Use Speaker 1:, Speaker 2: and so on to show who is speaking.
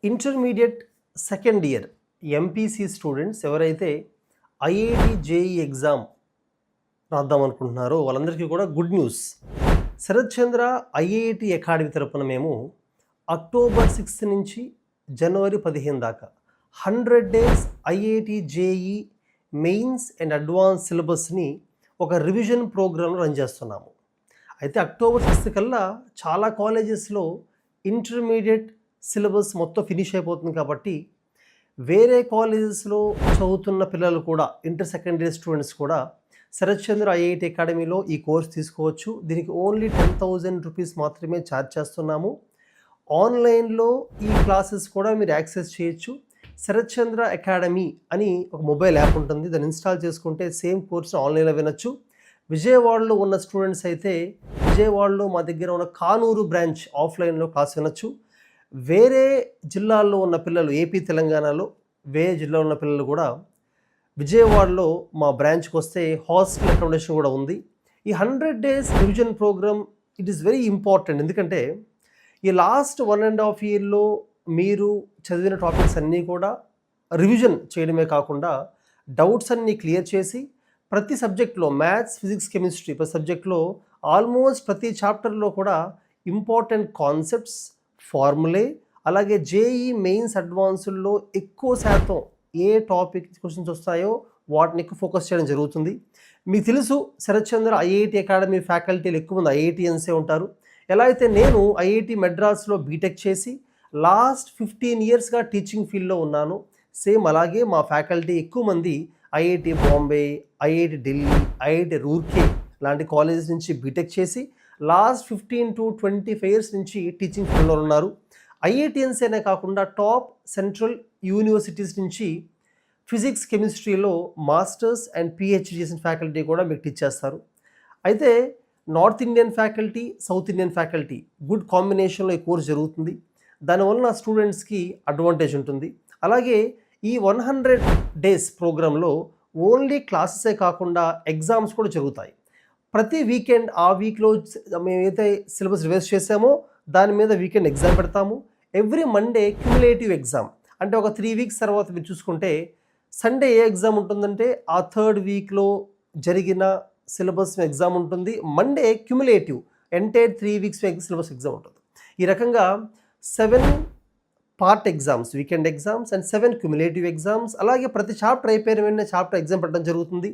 Speaker 1: Intermediate second year MPC students ఎవరైతే IIT JEE exam రాద్దాం అనుకుంటున్నారో వాళ్ళందరికీ కూడా గుడ్ న్యూస్. శరత్ చంద్ర ఐఐటి అకాడమీ తరపున మేము అక్టోబర్ 6 నుంచి జనవరి 15 దాకా 100 days IIT JEE mains and advance సిలబస్ని ఒక రివిజన్ ప్రోగ్రామ్ రన్ చేస్తున్నాము. అయితే అక్టోబర్ 6 కల్లా చాలా కాలేజెస్లో ఇంటర్మీడియట్ సిలబస్ మొత్తం ఫినిష్ అయిపోతుంది కాబట్టి వేరే కాలేజెస్లో చదువుతున్న పిల్లలు కూడా ఇంటర్ సెకండరీ స్టూడెంట్స్ కూడా శరత్ చంద్ర ఐఐటి అకాడమీలో ఈ కోర్స్ తీసుకోవచ్చు. దీనికి ఓన్లీ 10,000 రూపీస్ మాత్రమే ఛార్జ్ చేస్తున్నాము. ఆన్లైన్లో ఈ క్లాసెస్ కూడా మీరు యాక్సెస్ చేయొచ్చు. శరత్ చంద్ర అకాడమీ అని ఒక మొబైల్ యాప్ ఉంటుంది, దాన్ని ఇన్స్టాల్ చేసుకుంటే సేమ్ కోర్స్ని ఆన్లైన్లో వినొచ్చు. విజయవాడలో ఉన్న స్టూడెంట్స్ అయితే విజయవాడలో మా దగ్గర ఉన్న కానూరు బ్రాంచ్ ఆఫ్లైన్లో క్లాస్ వినొచ్చు. వేరే జిల్లాల్లో ఉన్న పిల్లలు ఏపీ తెలంగాణలో వేరే జిల్లాలో ఉన్న పిల్లలు కూడా విజయవాడలో మా బ్రాంచ్కి వస్తే హాస్టల్ అకామిడేషన్ కూడా ఉంది. ఈ 100 days revision program it is very important. ఎందుకంటే ఈ లాస్ట్ 1.5 yearలో మీరు చదివిన టాపిక్స్ అన్నీ కూడా రివిజన్ చేయడమే కాకుండా డౌట్స్ అన్నీ క్లియర్ చేసి ప్రతి సబ్జెక్ట్లో మ్యాథ్స్, ఫిజిక్స్, కెమిస్ట్రీ ప్రతి సబ్జెక్ట్లో ఆల్మోస్ట్ ప్రతి చాప్టర్లో కూడా ఇంపార్టెంట్ కాన్సెప్ట్స్, ఫార్ములే, అలాగే జేఈ మెయిన్స్ అడ్వాన్స్డ్లో ఎక్కువ శాతం ఏ టాపిక్ క్వశ్చన్స్ వస్తాయో వాటిని ఎక్కువ ఫోకస్ చేయడం జరుగుతుంది. మీకు తెలుసు శరత్ చంద్ర ఐఐటి అకాడమీ ఫ్యాకల్టీలు ఎక్కువ మంది ఐఐటియన్సే ఉంటారు. ఎలా అయితే నేను ఐఐటి మెడ్రాస్లో బీటెక్ చేసి లాస్ట్ 15 yearsగా టీచింగ్ ఫీల్డ్లో ఉన్నాను, సేమ్ అలాగే మా ఫ్యాకల్టీ ఎక్కువ మంది IIT Bombay, IIT Delhi, IIT Roorkee లాంటి కాలేజెస్ నుంచి బీటెక్ చేసి లాస్ట్ 15 to 25 years నుంచి టీచింగ్ ఫీల్డ్లో ఉన్నారు. ఐఐటియన్స్ అనే కాకుండా టాప్ సెంట్రల్ యూనివర్సిటీస్ నుంచి ఫిజిక్స్, కెమిస్ట్రీలో మాస్టర్స్ అండ్ పిహెచ్డి చేసిన ఫ్యాకల్టీ కూడా మీకు టీచ్ చేస్తారు. అయితే north Indian faculty, south Indian faculty good కాంబినేషన్లో ఈ కోర్స్ జరుగుతుంది. దానివల్ల స్టూడెంట్స్కి అడ్వాంటేజ్ ఉంటుంది. అలాగే ఈ 100 days ప్రోగ్రాంలో ఓన్లీ క్లాసెసే కాకుండా ఎగ్జామ్స్ కూడా జరుగుతాయి. ప్రతి వీకెండ్ ఆ వీక్లో మేమైతే సిలబస్ రివైజ్ చేసామో దాని మీద వీకెండ్ ఎగ్జామ్ పెడతాము. ఎవ్రీ మండే క్యుములేటివ్ ఎగ్జామ్, అంటే ఒక 3 weeks తర్వాత మీరు చూసుకుంటే సండే ఏ ఎగ్జామ్ ఉంటుందంటే ఆ 3rd weekలో జరిగిన సిలబస్ ఎగ్జామ్ ఉంటుంది. Monday cumulative entire 3 weeks syllabus exam ఉంటుంది. ఈ రకంగా 7 part exams, weekend exams and 7 cumulative exams, అలాగే ప్రతి చాప్టర్ అయిపోయిన వెంటనే చాప్టర్ ఎగ్జామ్ పెట్టడం జరుగుతుంది.